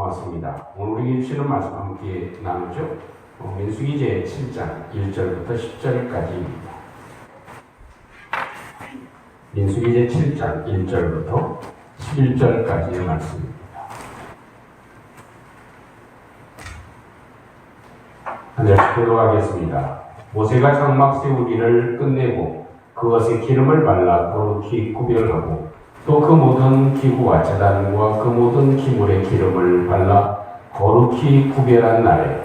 고맙습니다. 오늘 우리 주시는 말씀 함께 나누죠. 민수기 제 7장 1절부터 10절까지입니다. 민수기 제 7장 1절부터 11절까지의 말씀입니다. 한 절씩 기도하겠습니다. 모세가 장막 세우기를 끝내고 그것에 기름을 발라 거룩히 구별하고 또 그 모든 기구와 제단과 그 모든 기물에 기름을 발라 거룩히 구별한 날에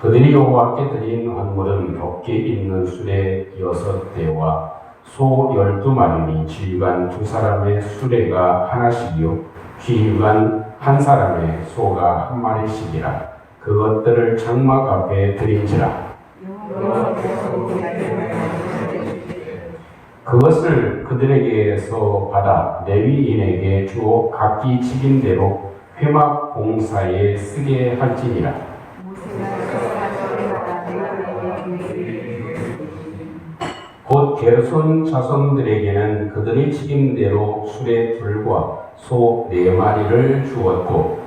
그들이 여호와께 드린 헌물은 덮개 있는 수레 6대와 소 12마리니 지휘관 2사람의 수레가 하나씩이요 지휘관 1사람의 소가 1마리씩이라 그것들을 장막 앞에 드린지라. 그것을 그들에게서 받아 레위인에게 주어 각기 직인대로 회막 봉사에 쓰게 할지니라. 곧 게르손 자손들에게는 그들의 직임대로 수레 2과 소 4마리를 주었고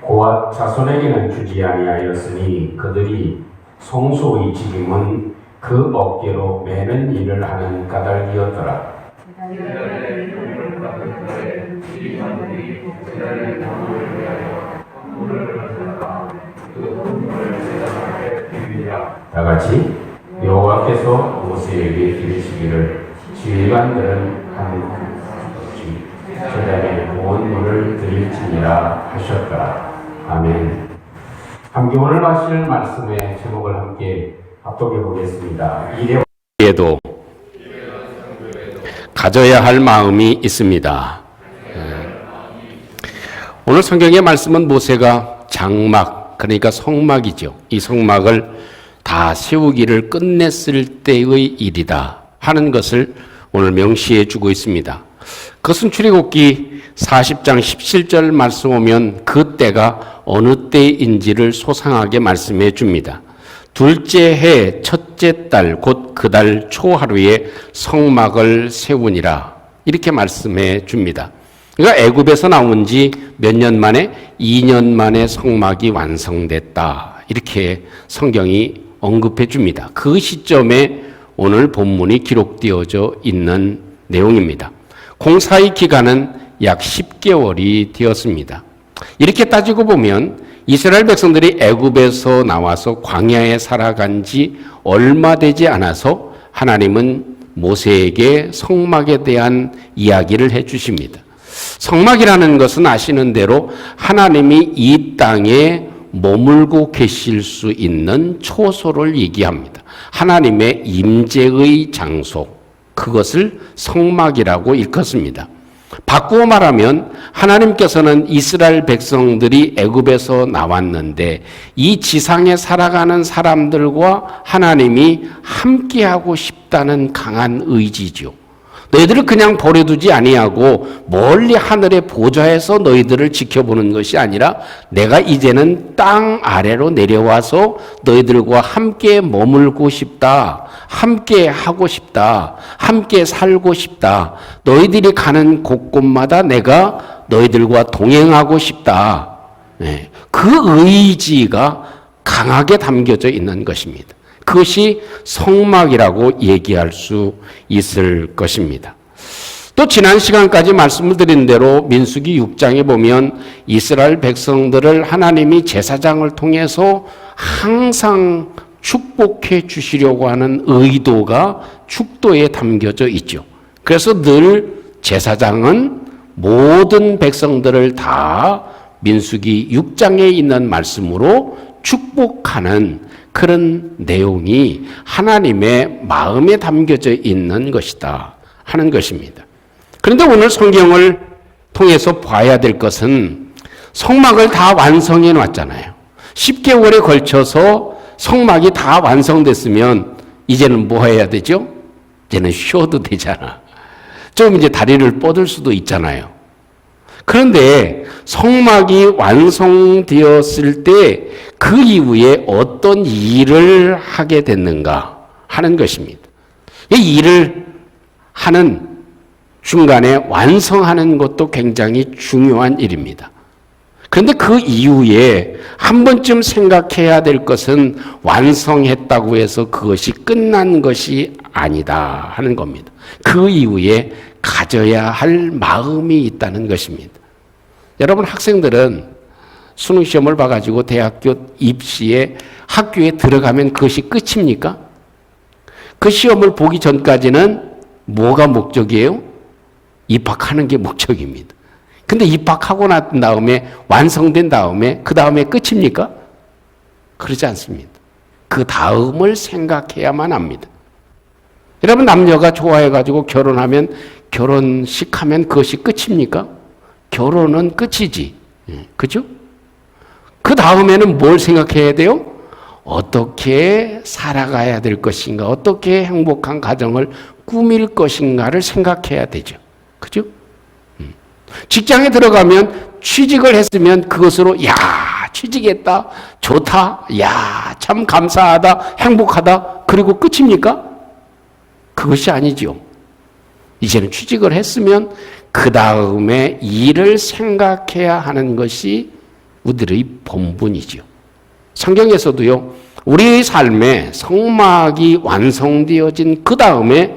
고앗 자손에게는 주지 아니하였으니 그들이 성소의 직임은 그 어깨로 매는 일을 하는 까닭이었더라. 다같이 여호와께서 모세에게 이르시기를 지휘관들은 한 제단에 구원물을 드릴지니라 하셨더라. 아멘. 함께 오늘 마실 말씀의 제목을 함께 합독해 보겠습니다. 이래에도 가져야 할 마음이 있습니다. 오늘 성경의 말씀은 모세가 장막, 그러니까 성막이죠. 이 성막을 다 세우기를 끝냈을 때의 일이다 하는 것을 오늘 명시해 주고 있습니다. 그것은 출애굽기 40장 17절 말씀 오면 그 때가 어느 때인지를 소상하게 말씀해 줍니다. 둘째 해 첫째 달 곧 그 달 초하루에 성막을 세우니라 이렇게 말씀해 줍니다. 그러니까 애굽에서 나온 지 몇 년 만에 2년 만에 성막이 완성됐다 이렇게 성경이 언급해 줍니다. 그 시점에 오늘 본문이 기록되어져 있는 내용입니다. 공사의 기간은 약 10개월이 되었습니다. 이렇게 따지고 보면 이스라엘 백성들이 애굽에서 나와서 광야에 살아간 지 얼마 되지 않아서 하나님은 모세에게 성막에 대한 이야기를 해 주십니다. 성막이라는 것은 아시는 대로 하나님이 이 땅에 머물고 계실 수 있는 초소를 얘기합니다. 하나님의 임재의 장소, 그것을 성막이라고 일컫습니다. 바꾸어 말하면 하나님께서는 이스라엘 백성들이 애굽에서 나왔는데 이 지상에 살아가는 사람들과 하나님이 함께하고 싶다는 강한 의지죠. 너희들을 그냥 버려두지 아니하고 멀리 하늘의 보좌에서 너희들을 지켜보는 것이 아니라 내가 이제는 땅 아래로 내려와서 너희들과 함께 머물고 싶다. 함께 하고 싶다. 함께 살고 싶다. 너희들이 가는 곳곳마다 내가 너희들과 동행하고 싶다. 네. 그 의지가 강하게 담겨져 있는 것입니다. 그것이 성막이라고 얘기할 수 있을 것입니다. 또 지난 시간까지 말씀을 드린 대로 민수기 6장에 보면 이스라엘 백성들을 하나님이 제사장을 통해서 항상 축복해 주시려고 하는 의도가 축도에 담겨져 있죠. 그래서 늘 제사장은 모든 백성들을 다 민수기 6장에 있는 말씀으로 축복하는 그런 내용이 하나님의 마음에 담겨져 있는 것이다 하는 것입니다. 그런데 오늘 성경을 통해서 봐야 될 것은 성막을 다 완성해 놨잖아요. 10개월에 걸쳐서 성막이 다 완성됐으면 이제는 뭐 해야 되죠? 이제는 쉬어도 되잖아. 좀 이제 다리를 뻗을 수도 있잖아요. 그런데 성막이 완성되었을 때 그 이후에 어떤 일을 하게 됐는가 하는 것입니다. 이 일을 하는 중간에 완성하는 것도 굉장히 중요한 일입니다. 그런데 그 이후에 한 번쯤 생각해야 될 것은 완성했다고 해서 그것이 끝난 것이 아니다 하는 겁니다. 그 이후에 가져야 할 마음이 있다는 것입니다. 여러분, 학생들은 수능 시험을 봐가지고 대학교 입시에 학교에 들어가면 그것이 끝입니까? 그 시험을 보기 전까지는 뭐가 목적이에요? 입학하는 게 목적입니다. 근데 입학하고 난 다음에 완성된 다음에 그 다음에 끝입니까? 그러지 않습니다. 그 다음을 생각해야만 합니다. 여러분, 남녀가 좋아해가지고 결혼하면 결혼식 하면 그것이 끝입니까? 결혼은 끝이지. 그죠? 그 다음에는 뭘 생각해야 돼요? 어떻게 살아가야 될 것인가? 어떻게 행복한 가정을 꾸밀 것인가를 생각해야 되죠. 그죠? 직장에 들어가면 취직을 했으면 그것으로 야, 취직했다. 좋다. 야, 참 감사하다. 행복하다. 그리고 끝입니까? 그것이 아니죠. 이제는 취직을 했으면 그 다음에 일을 생각해야 하는 것이 우리의 본분이죠. 성경에서도요, 우리의 삶에 성막이 완성되어진 그 다음에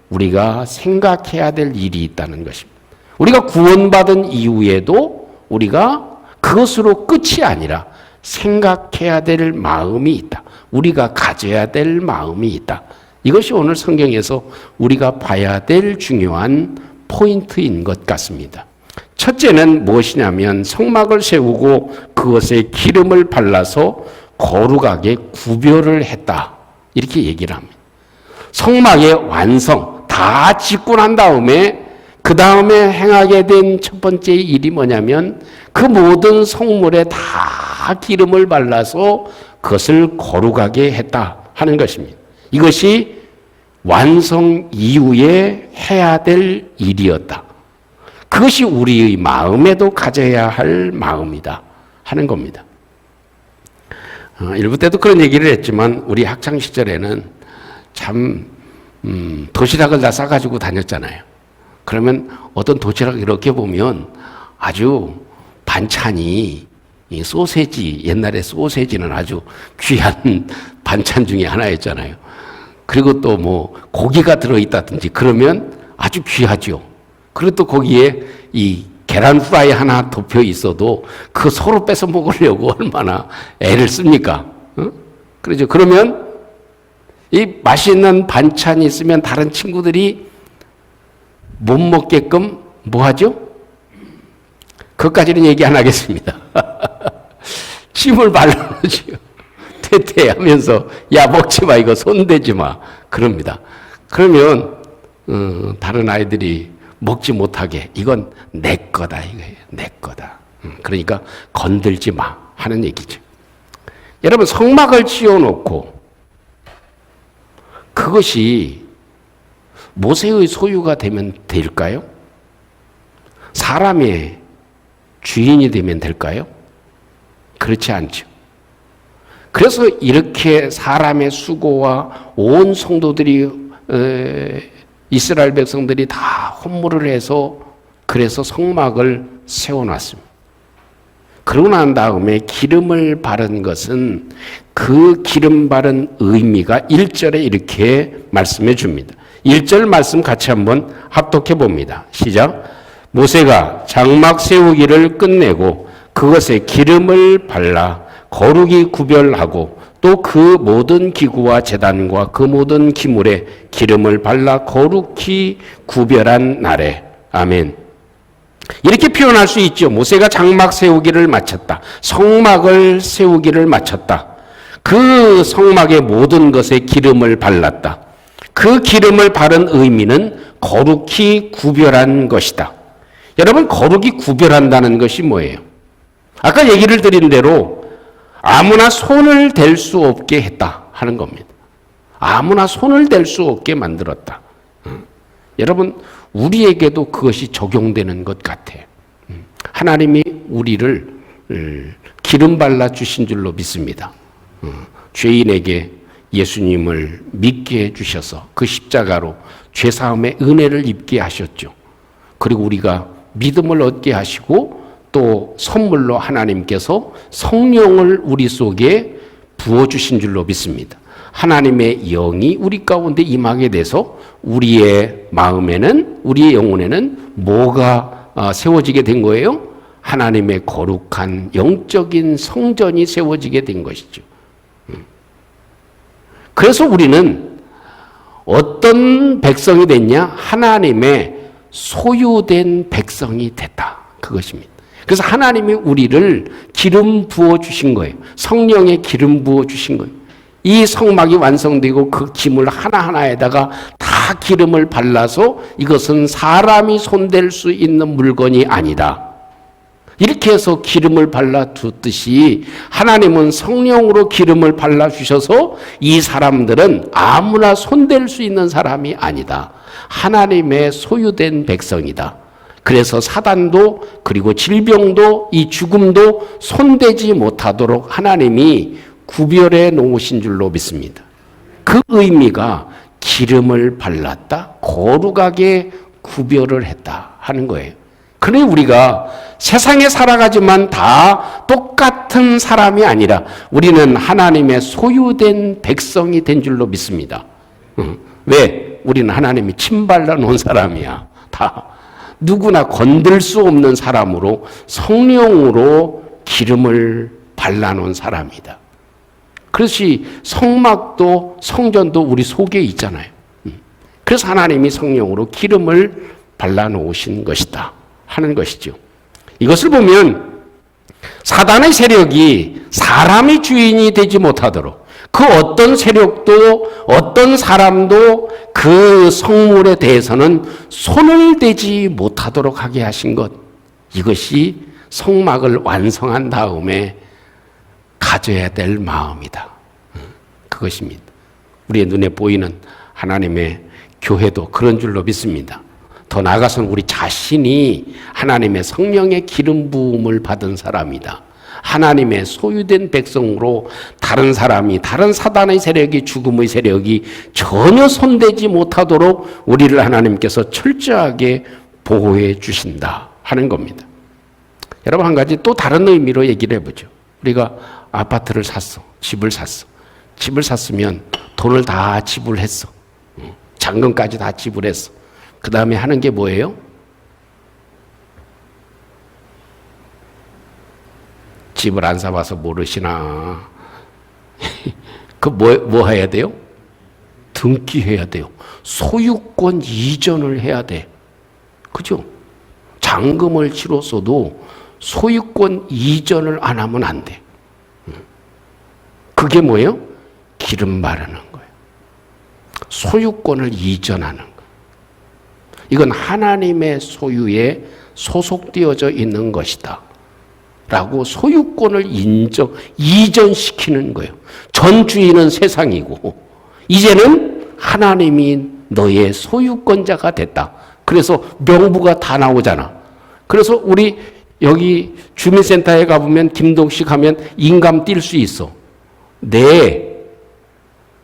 우리가 생각해야 될 일이 있다는 것입니다. 우리가 구원받은 이후에도 우리가 그것으로 끝이 아니라 생각해야 될 마음이 있다. 우리가 가져야 될 마음이 있다. 이것이 오늘 성경에서 우리가 봐야 될 중요한 포인트인 것 같습니다. 첫째는 무엇이냐면 성막을 세우고 그것에 기름을 발라서 거룩하게 구별을 했다. 이렇게 얘기를 합니다. 성막의 완성 다 짓고 난 다음에 그 다음에 행하게 된 첫 번째 일이 뭐냐면 그 모든 성물에 다 기름을 발라서 그것을 거룩하게 했다 하는 것입니다. 이것이 완성 이후에 해야 될 일이었다. 그것이 우리의 마음에도 가져야 할 마음이다 하는 겁니다. 일부 때도 그런 얘기를 했지만 우리 학창시절에는 참 도시락을 다 싸가지고 다녔잖아요. 그러면 어떤 도시락 이렇게 보면 아주 반찬이 이 소세지, 옛날에 소세지는 아주 귀한 반찬 중에 하나였잖아요. 그리고 또 뭐 고기가 들어있다든지 그러면 아주 귀하죠. 그리고 또 거기에 이 계란 후라이 하나 덮여 있어도 그 서로 뺏어 먹으려고 얼마나 애를 씁니까? 그렇죠. 그러면 이 맛있는 반찬이 있으면 다른 친구들이 못 먹게끔 뭐 하죠? 그것까지는 얘기 안 하겠습니다. 침을 발라놓죠. 퇴퇴하면서 야 먹지 마, 이거 손대지 마, 그럽니다. 그러면 다른 아이들이 먹지 못하게 이건 내 거다, 이거예요. 내 거다. 그러니까 건들지 마 하는 얘기죠. 여러분, 성막을 지어놓고 그것이 모세의 소유가 되면 될까요? 사람의 주인이 되면 될까요? 그렇지 않죠. 그래서 이렇게 사람의 수고와 온 성도들이 이스라엘 백성들이 다 헌물을 해서 그래서 성막을 세워놨습니다. 그러고 난 다음에 기름을 바른 것은 그 기름 바른 의미가 1절에 이렇게 말씀해 줍니다. 1절 말씀 같이 한번 합독해 봅니다. 시작. 모세가 장막 세우기를 끝내고 그것에 기름을 발라 거룩이 구별하고 또 그 모든 기구와 제단과 그 모든 기물에 기름을 발라 거룩히 구별한 날에. 아멘. 이렇게 표현할 수 있죠. 모세가 장막 세우기를 마쳤다. 성막을 세우기를 마쳤다. 그 성막의 모든 것에 기름을 발랐다. 그 기름을 바른 의미는 거룩히 구별한 것이다. 여러분, 거룩이 구별한다는 것이 뭐예요? 아까 얘기를 드린 대로 아무나 손을 댈 수 없게 했다 하는 겁니다. 아무나 손을 댈 수 없게 만들었다. 여러분, 우리에게도 그것이 적용되는 것 같아요. 하나님이 우리를 기름 발라 주신 줄로 믿습니다. 죄인에게 예수님을 믿게 해주셔서 그 십자가로 죄사함의 은혜를 입게 하셨죠. 그리고 우리가 믿음을 얻게 하시고 또 선물로 하나님께서 성령을 우리 속에 부어주신 줄로 믿습니다. 하나님의 영이 우리 가운데 임하게 돼서 우리의 마음에는, 우리의 영혼에는 뭐가 세워지게 된 거예요? 하나님의 거룩한 영적인 성전이 세워지게 된 것이죠. 그래서 우리는 어떤 백성이 됐냐? 하나님의 소유된 백성이 됐다. 그것입니다. 그래서 하나님이 우리를 기름 부어 주신 거예요. 성령의 기름 부어 주신 거예요. 이 성막이 완성되고 그 기물 하나하나에다가 다 기름을 발라서 이것은 사람이 손댈 수 있는 물건이 아니다. 이렇게 해서 기름을 발라두듯이 하나님은 성령으로 기름을 발라주셔서 이 사람들은 아무나 손댈 수 있는 사람이 아니다. 하나님의 소유된 백성이다. 그래서 사단도 그리고 질병도 이 죽음도 손대지 못하도록 하나님이 구별해 놓으신 줄로 믿습니다. 그 의미가 기름을 발랐다, 거룩하게 구별을 했다 하는 거예요. 그러니 우리가 세상에 살아가지만 다 똑같은 사람이 아니라 우리는 하나님의 소유된 백성이 된 줄로 믿습니다. 왜? 우리는 하나님이 침 발라 놓은 사람이야. 다 누구나 건들 수 없는 사람으로 성령으로 기름을 발라 놓은 사람이다. 그렇지 성막도 성전도 우리 속에 있잖아요. 그래서 하나님이 성령으로 기름을 발라 놓으신 것이다 하는 것이죠. 이것을 보면 사단의 세력이 사람의 주인이 되지 못하도록 그 어떤 세력도 어떤 사람도 그 성물에 대해서는 손을 대지 못하도록 하게 하신 것, 이것이 성막을 완성한 다음에 가져야 될 마음이다. 그것입니다. 우리의 눈에 보이는 하나님의 교회도 그런 줄로 믿습니다. 더 나아가서는 우리 자신이 하나님의 성령의 기름 부음을 받은 사람이다. 하나님의 소유된 백성으로 다른 사람이, 다른 사단의 세력이, 죽음의 세력이 전혀 손대지 못하도록 우리를 하나님께서 철저하게 보호해 주신다 하는 겁니다. 여러분, 한 가지 또 다른 의미로 얘기를 해보죠. 우리가 아파트를 샀어. 집을 샀어. 집을 샀으면 돈을 다 지불했어. 잔금까지 다 지불했어. 그 다음에 하는 게 뭐예요? 집을 안 사봐서 모르시나. 뭐 해야 돼요? 등기해야 돼요. 소유권 이전을 해야 돼. 그죠? 잔금을 치렀어도 소유권 이전을 안 하면 안 돼. 그게 뭐예요? 기름 바르는 거예요. 소유권을 이전하는 거예요. 이건 하나님의 소유에 소속되어져 있는 것이다 라고 소유권을 이전시키는 거예요. 전 주인은 세상이고 이제는 하나님이 너의 소유권자가 됐다. 그래서 명부가 다 나오잖아. 그래서 우리 여기 주민센터에 가보면 김동식 하면 인감 띌 수 있어. 내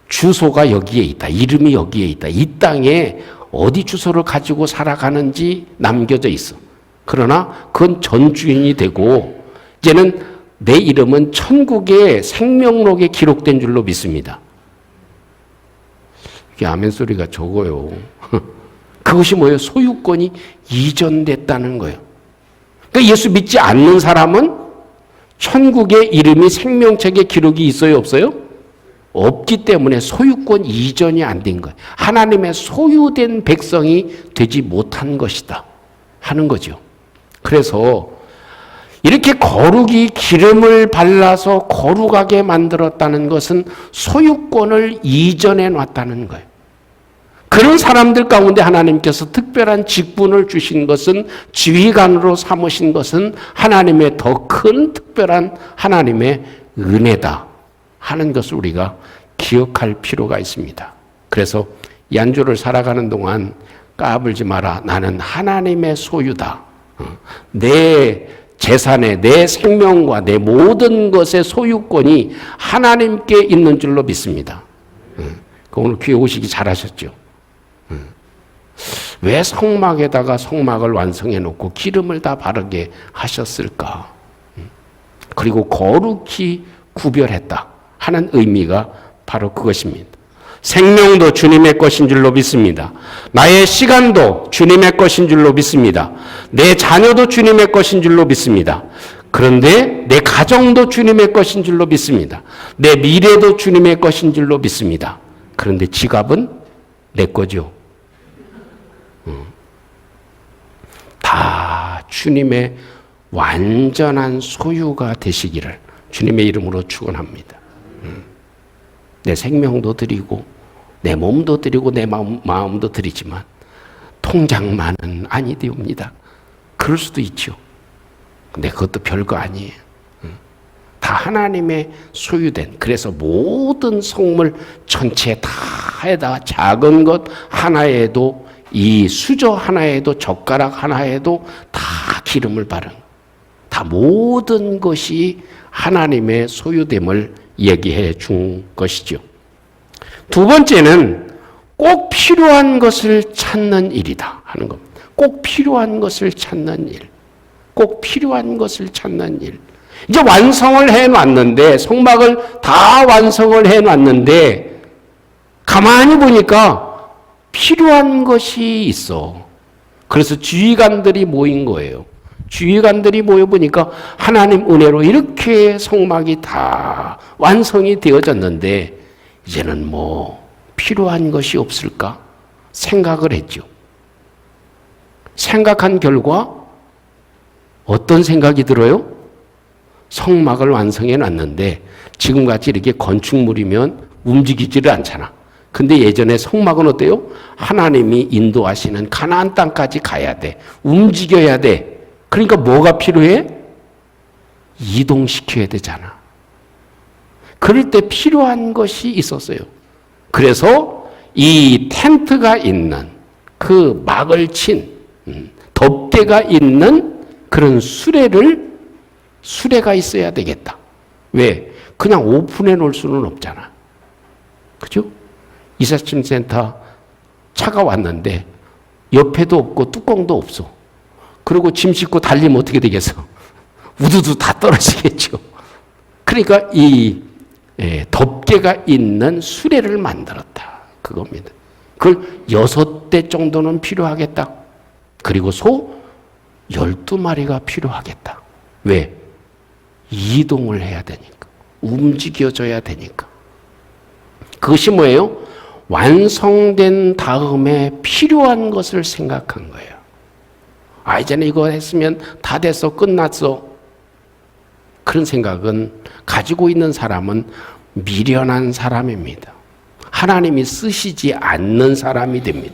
주소가 여기에 있다. 이름이 여기에 있다. 이 땅에 어디 주소를 가지고 살아가는지 남겨져 있어. 그러나 그건 전 주인이 되고 이제는 내 이름은 천국의 생명록에 기록된 줄로 믿습니다. 이게 아멘 소리가 적어요. 그것이 뭐예요? 소유권이 이전됐다는 거예요. 그러니까 예수 믿지 않는 사람은 천국의 이름이 생명책에 기록이 있어요, 없어요? 없기 때문에 소유권 이전이 안 된 거예요. 하나님의 소유된 백성이 되지 못한 것이다 하는 거죠. 그래서 이렇게 거룩이 기름을 발라서 거룩하게 만들었다는 것은 소유권을 이전해 놨다는 거예요. 그런 사람들 가운데 하나님께서 특별한 직분을 주신 것은, 지휘관으로 삼으신 것은 하나님의 더 큰 특별한 하나님의 은혜다 하는 것을 우리가 기억할 필요가 있습니다. 그래서 이 한 주를 살아가는 동안 까불지 마라. 나는 하나님의 소유다. 내 재산에 내 생명과 내 모든 것의 소유권이 하나님께 있는 줄로 믿습니다. 오늘 귀에 오시기 잘하셨죠. 왜 성막에다가 성막을 완성해 놓고 기름을 다 바르게 하셨을까? 그리고 거룩히 구별했다 하는 의미가 바로 그것입니다. 생명도 주님의 것인 줄로 믿습니다. 나의 시간도 주님의 것인 줄로 믿습니다. 내 자녀도 주님의 것인 줄로 믿습니다. 그런데 내 가정도 주님의 것인 줄로 믿습니다. 내 미래도 주님의 것인 줄로 믿습니다. 그런데 지갑은 내 거죠. 다 주님의 완전한 소유가 되시기를 주님의 이름으로 축원합니다. 내 생명도 드리고 내 몸도 드리고 내 마음도 드리지만 통장만은 아니되옵니다. 그럴 수도 있죠. 근데 그것도 별거 아니에요. 다 하나님의 소유된, 그래서 모든 성물 전체 다에다 작은 것 하나에도, 이 수저 하나에도, 젓가락 하나에도 다 기름을 바른, 다 모든 것이 하나님의 소유됨을 얘기해 준 것이죠. 두 번째는 꼭 필요한 것을 찾는 일이다 하는 겁니다. 꼭 필요한 것을 찾는 일. 꼭 필요한 것을 찾는 일. 이제 완성을 해놨는데, 성막을 다 완성을 해놨는데, 가만히 보니까 필요한 것이 있어. 그래서 지휘관들이 모인 거예요. 지휘관들이 모여보니까 하나님 은혜로 이렇게 성막이 다 완성이 되어졌는데, 이제는 뭐 필요한 것이 없을까 생각을 했죠. 생각한 결과 어떤 생각이 들어요? 성막을 완성해 놨는데 지금같이 이렇게 건축물이면 움직이지를 않잖아. 근데 예전에 성막은 어때요? 하나님이 인도하시는 가나안 땅까지 가야 돼. 움직여야 돼. 그러니까 뭐가 필요해? 이동시켜야 되잖아. 그럴 때 필요한 것이 있었어요. 그래서 이 텐트가 있는, 그 막을 친 덮개가 있는 그런 수레가 있어야 되겠다. 왜? 그냥 오픈해 놓을 수는 없잖아. 그죠? 이삿짐센터 차가 왔는데 옆에도 없고 뚜껑도 없어. 그리고 짐 싣고 달리면 어떻게 되겠어? 우두두 다 떨어지겠죠. 그러니까 이 덮개가 있는 수레를 만들었다. 그겁니다. 그걸 6대 정도는 필요하겠다. 그리고 소 12마리가 필요하겠다. 왜? 이동을 해야 되니까. 움직여져야 되니까. 그것이 뭐예요? 완성된 다음에 필요한 것을 생각한 거예요. 아, 이제는 이거 했으면 다 됐어. 끝났어. 그런 생각은 가지고 있는 사람은 미련한 사람입니다. 하나님이 쓰시지 않는 사람이 됩니다.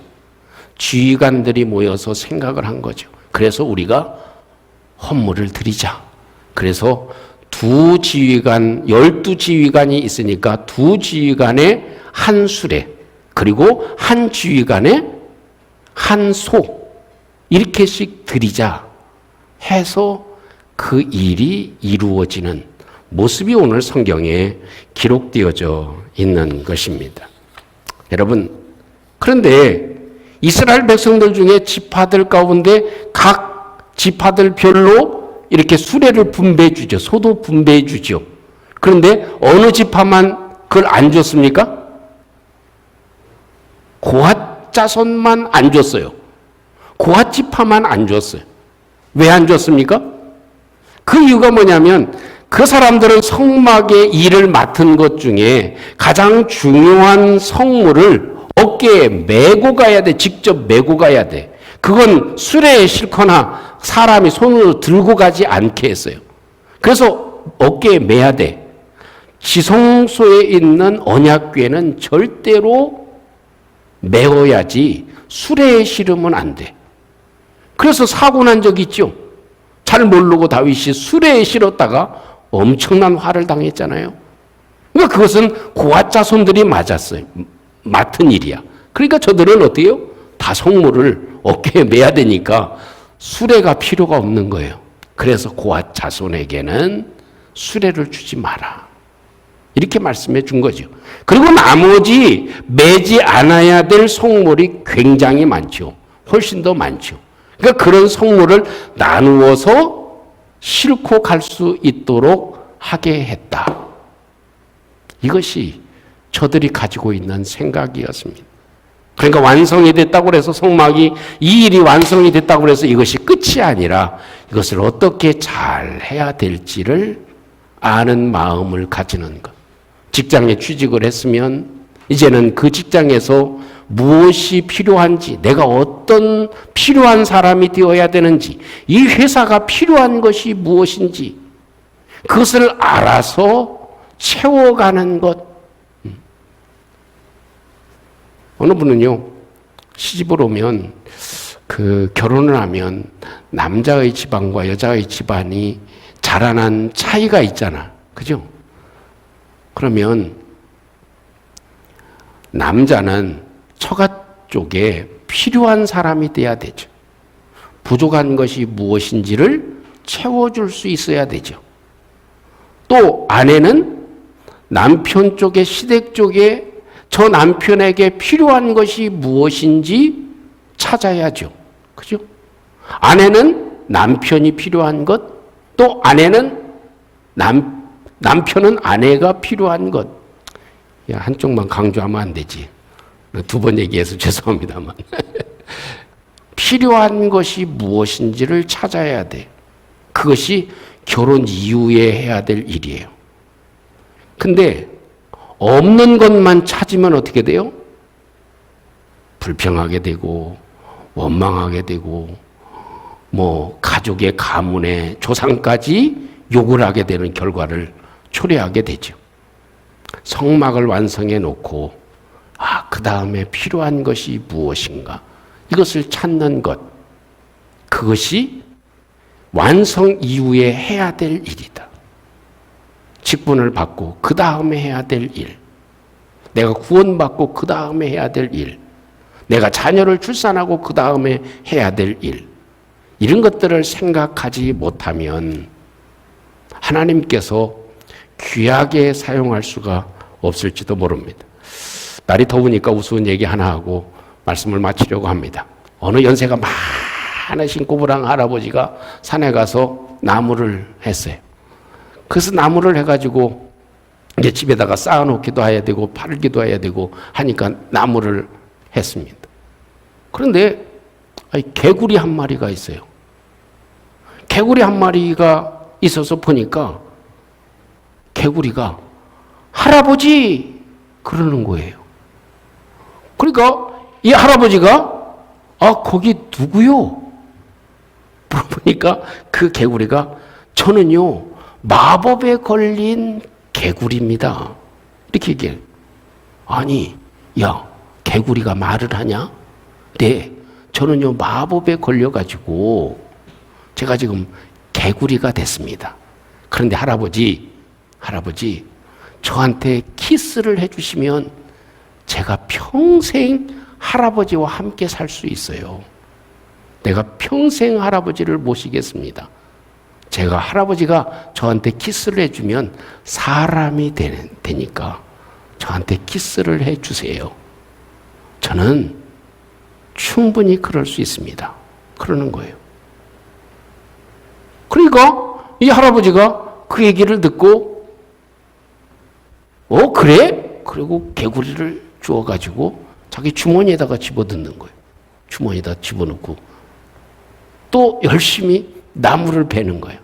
지휘관들이 모여서 생각을 한 거죠. 그래서 우리가 헌물을 드리자. 그래서 12지휘관이 있으니까 2지휘관에 한 수레, 그리고 한 지휘관에 한 소, 이렇게씩 드리자 해서 그 일이 이루어지는 모습이 오늘 성경에 기록되어져 있는 것입니다. 여러분, 그런데 이스라엘 백성들 중에 지파들 가운데 각 지파들 별로 이렇게 수레를 분배해 주죠. 소도 분배해 주죠. 그런데 어느 지파만 그걸 안 줬습니까? 고핫 자손만 안 줬어요. 고핫 지파만 안 줬어요. 왜 안 줬습니까? 그 이유가 뭐냐면 그 사람들은 성막의 일을 맡은 것 중에 가장 중요한 성물을 어깨에 메고 가야 돼. 직접 메고 가야 돼. 그건 수레에 싣거나 사람이 손으로 들고 가지 않게 했어요. 그래서 어깨에 메야 돼. 지성소에 있는 언약궤는 절대로 메어야지 수레에 실으면 안 돼. 그래서 사고 난 적 있죠. 잘 모르고 다윗이 수레에 실었다가 엄청난 화를 당했잖아요. 그러니까 그것은 고아 자손들이 맞았어요. 맡은 일이야. 그러니까 저들은 어때요? 다 성물을 어깨에 매야 되니까 수레가 필요가 없는 거예요. 그래서 고아 자손에게는 수레를 주지 마라. 이렇게 말씀해 준 거죠. 그리고 나머지 매지 않아야 될 성물이 굉장히 많죠. 훨씬 더 많죠. 그러니까 그런 성물을 나누어서 싣고 갈 수 있도록 하게 했다. 이것이 저들이 가지고 있는 생각이었습니다. 그러니까 완성이 됐다고 해서 성막이 이 일이 완성이 됐다고 해서 이것이 끝이 아니라 이것을 어떻게 잘 해야 될지를 아는 마음을 가지는 것. 직장에 취직을 했으면 이제는 그 직장에서 무엇이 필요한지, 내가 어떤 필요한 사람이 되어야 되는지, 이 회사가 필요한 것이 무엇인지 그것을 알아서 채워가는 것. 어느 분은요, 시집을 오면 그 결혼을 하면 남자의 집안과 여자의 집안이 자라난 차이가 있잖아. 그죠? 그러면 남자는 처가 쪽에 필요한 사람이 돼야 되죠. 부족한 것이 무엇인지를 채워줄 수 있어야 되죠. 또 아내는 남편 쪽에, 시댁 쪽에 저 남편에게 필요한 것이 무엇인지 찾아야죠. 그죠? 아내는 남편이 필요한 것, 또 아내는 남편은 아내가 필요한 것. 야, 한쪽만 강조하면 안 되지. 두 번 얘기해서 죄송합니다만. 필요한 것이 무엇인지를 찾아야 돼. 그것이 결혼 이후에 해야 될 일이에요. 근데 없는 것만 찾으면 어떻게 돼요? 불평하게 되고 원망하게 되고 뭐 가족의 가문의 조상까지 욕을 하게 되는 결과를 초래하게 되죠. 성막을 완성해 놓고 그 다음에 필요한 것이 무엇인가 이것을 찾는 것, 그것이 완성 이후에 해야 될 일이다. 직분을 받고 그 다음에 해야 될 일, 내가 구원받고 그 다음에 해야 될 일, 내가 자녀를 출산하고 그 다음에 해야 될 일, 이런 것들을 생각하지 못하면 하나님께서 귀하게 사용할 수가 없을지도 모릅니다. 날이 더우니까 우스운 얘기 하나 하고 말씀을 마치려고 합니다. 어느 연세가 많으신 꼬부랑 할아버지가 산에 가서 나무를 했어요. 그래서 나무를 해가지고 이제 집에다가 쌓아놓기도 해야 되고 팔기도 해야 되고 하니까 나무를 했습니다. 그런데 개구리 한 마리가 있어요. 개구리 한 마리가 있어서 보니까 개구리가 할아버지 그러는 거예요. 그러니까 이 할아버지가 거기 누구요? 물어보니까 그 개구리가 저는요 마법에 걸린 개구리입니다. 이렇게 얘기해요. 아니 야 개구리가 말을 하냐? 네, 저는요 마법에 걸려가지고 제가 지금 개구리가 됐습니다. 그런데 할아버지 저한테 키스를 해주시면 제가 평생 할아버지와 함께 살 수 있어요. 내가 평생 할아버지를 모시겠습니다. 제가 할아버지가 저한테 키스를 해주면 사람이 되니까 저한테 키스를 해주세요. 저는 충분히 그럴 수 있습니다. 그러는 거예요. 그러니까 이 할아버지가 그 얘기를 듣고 그래? 그리고 개구리를 주워가지고 자기 주머니에다가 집어넣는 거예요. 주머니에다 집어넣고 또 열심히 나무를 베는 거예요.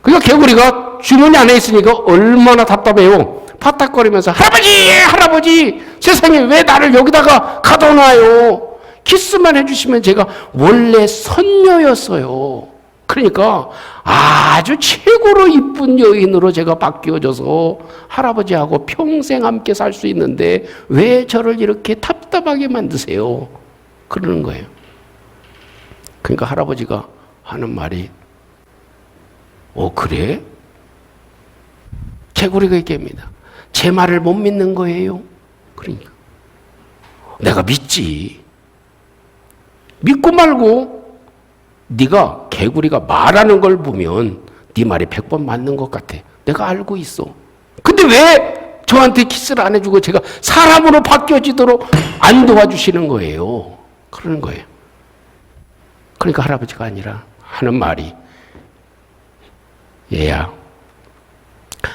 그러니까 개구리가 주머니 안에 있으니까 얼마나 답답해요. 파닥거리면서 할아버지 세상에 왜 나를 여기다가 가둬놔요. 키스만 해주시면 제가 원래 선녀였어요. 그러니까 아주 최고로 이쁜 여인으로 제가 바뀌어져서 할아버지하고 평생 함께 살 수 있는데 왜 저를 이렇게 답답하게 만드세요? 그러는 거예요. 그러니까 할아버지가 하는 말이 그래? 개구리가 얘기합니다. 제 말을 못 믿는 거예요. 그러니까 내가 믿지. 믿고 말고 네가 개구리가 말하는 걸 보면 네 말이 100번 맞는 것 같아. 내가 알고 있어. 근데 왜 저한테 키스를 안 해주고 제가 사람으로 바뀌어지도록 안 도와주시는 거예요. 그러는 거예요. 그러니까 할아버지가 아니라 하는 말이, 얘야,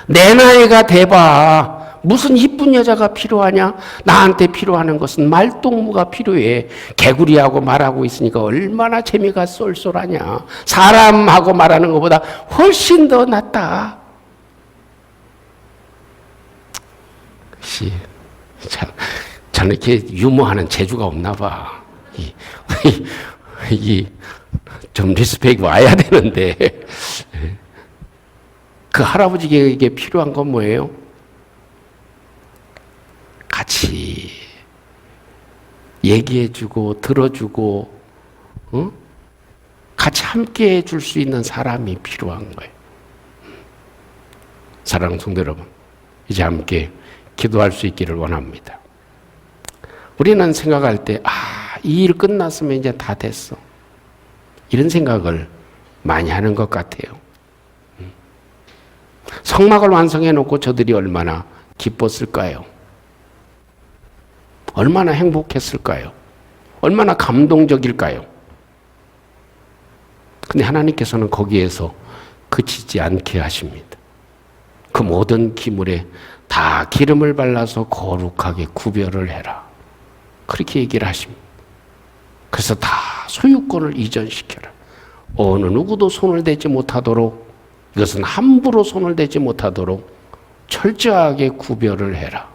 내 나이가 돼봐. 무슨 이쁜 여자가 필요하냐? 나한테 필요한 것은 말동무가 필요해. 개구리하고 말하고 있으니까 얼마나 재미가 쏠쏠하냐. 사람하고 말하는 것보다 훨씬 더 낫다. 저는 이렇게 유머하는 재주가 없나 봐. 좀 리스펙이 와야 되는데. 그 할아버지에게 필요한 건 뭐예요? 같이 얘기해주고 들어주고, 같이 함께 해줄 수 있는 사람이 필요한 거예요. 사랑하는 성도 여러분, 이제 함께 기도할 수 있기를 원합니다. 우리는 생각할 때, 이 일 끝났으면 이제 다 됐어. 이런 생각을 많이 하는 것 같아요. 성막을 완성해 놓고 저들이 얼마나 기뻤을까요? 얼마나 행복했을까요? 얼마나 감동적일까요? 근데 하나님께서는 거기에서 그치지 않게 하십니다. 그 모든 기물에 다 기름을 발라서 거룩하게 구별을 해라. 그렇게 얘기를 하십니다. 그래서 다 소유권을 이전시켜라. 어느 누구도 손을 대지 못하도록, 이것은 함부로 손을 대지 못하도록 철저하게 구별을 해라.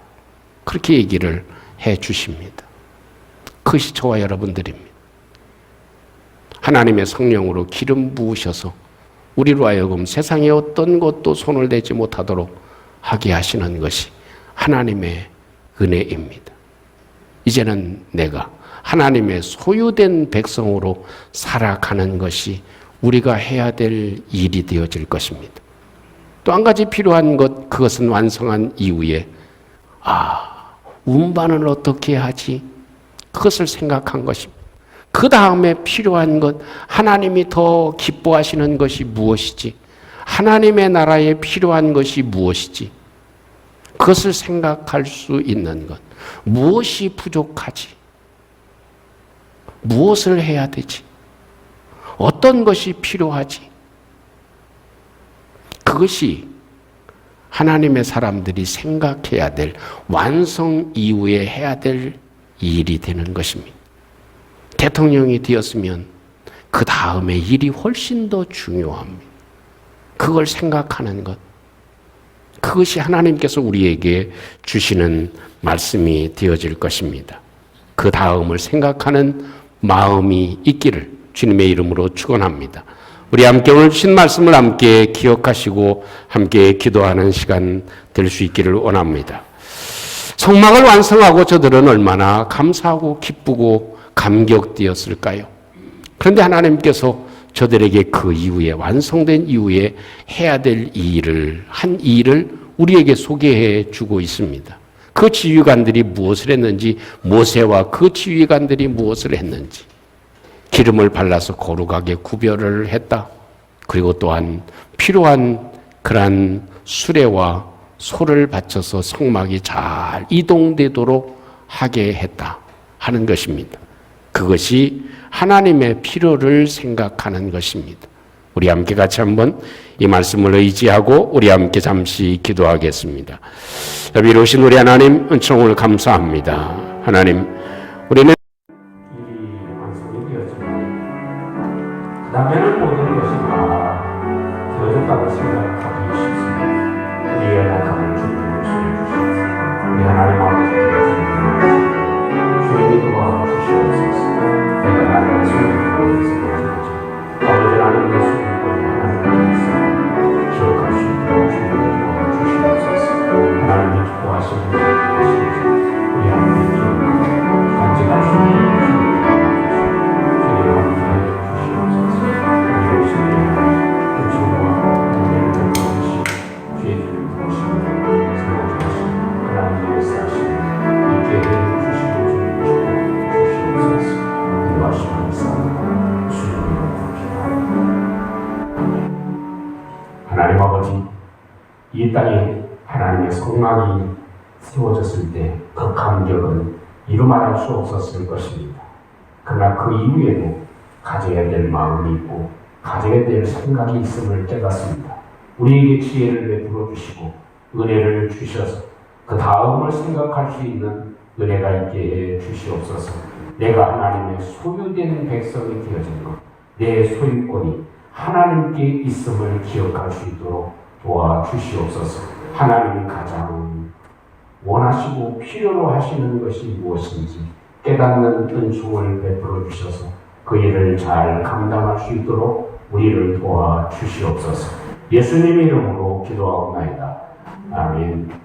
그렇게 얘기를 해 주십니다. 그것이 저와 여러분들입니다. 하나님의 성령으로 기름 부으셔서 우리로 하여금 세상의 어떤 것도 손을 대지 못하도록 하게 하시는 것이 하나님의 은혜입니다. 이제는 내가 하나님의 소유된 백성으로 살아가는 것이 우리가 해야 될 일이 되어질 것입니다. 또 한 가지 필요한 것, 그것은 완성한 이후에 운반을 어떻게 하지? 그것을 생각한 것입니다. 그 다음에 필요한 것, 하나님이 더 기뻐하시는 것이 무엇이지? 하나님의 나라에 필요한 것이 무엇이지? 그것을 생각할 수 있는 것. 무엇이 부족하지? 무엇을 해야 되지? 어떤 것이 필요하지? 그것이 하나님의 사람들이 생각해야 될, 완성 이후에 해야 될 일이 되는 것입니다. 대통령이 되었으면 그 다음에 일이 훨씬 더 중요합니다. 그걸 생각하는 것. 그것이 하나님께서 우리에게 주시는 말씀이 되어질 것입니다. 그 다음을 생각하는 마음이 있기를 주님의 이름으로 축원합니다. 우리 함께 오늘 주신 말씀을 함께 기억하시고 함께 기도하는 시간 될 수 있기를 원합니다. 성막을 완성하고 저들은 얼마나 감사하고 기쁘고 감격되었을까요? 그런데 하나님께서 저들에게 그 이후에, 완성된 이후에 해야 될 한 일을 우리에게 소개해 주고 있습니다. 그 지휘관들이 무엇을 했는지, 모세와 그 지휘관들이 무엇을 했는지, 기름을 발라서 거룩하게 구별을 했다. 그리고 또한 필요한 그러한 수레와 소를 바쳐서 성막이 잘 이동되도록 하게 했다 하는 것입니다. 그것이 하나님의 필요를 생각하는 것입니다. 우리 함께 같이 한번 이 말씀을 의지하고 우리 함께 잠시 기도하겠습니다. 위로우신 우리 하나님, 은총을 감사합니다. 하나님, 우리는 일이 완성이 되었지만 그 다음에는 모든 것이 다 되어졌다고 생각하기 쉽습니다. 우리의 약함을 주님으로 주시옵소서. 우리 하나님 아버지 주님이 도와 주시옵소서. 내가 하나님의 손을 보면서 아버지 하나님의 손을 보면서 기억할 수 있도록 주님이 도와 주시옵소서. 하나님이 기뻐하시는 것이 우리 함께 기억하고 간직할 수 이 땅에 하나님의 성막이 세워졌을 때 그 감격은 이루 말할 수 없었을 것입니다. 그러나 그 이후에도 가져야 될 마음이 있고 가져야 될 생각이 있음을 깨닫습니다. 우리에게 지혜를 베풀어 주시고 은혜를 주셔서 그 다음을 생각할 수 있는 은혜가 있게 해 주시옵소서. 내가 하나님의 소유된 백성이 되어진 것, 내 소유권이 하나님께 있음을 기억할 수 있도록 도와주시옵소서. 하나님이 가장 원하시고 필요로 하시는 것이 무엇인지 깨닫는 은총을 베풀어 주셔서 그 일을 잘 감당할 수 있도록 우리를 도와주시옵소서. 예수님의 이름으로 기도하옵나이다. 아멘.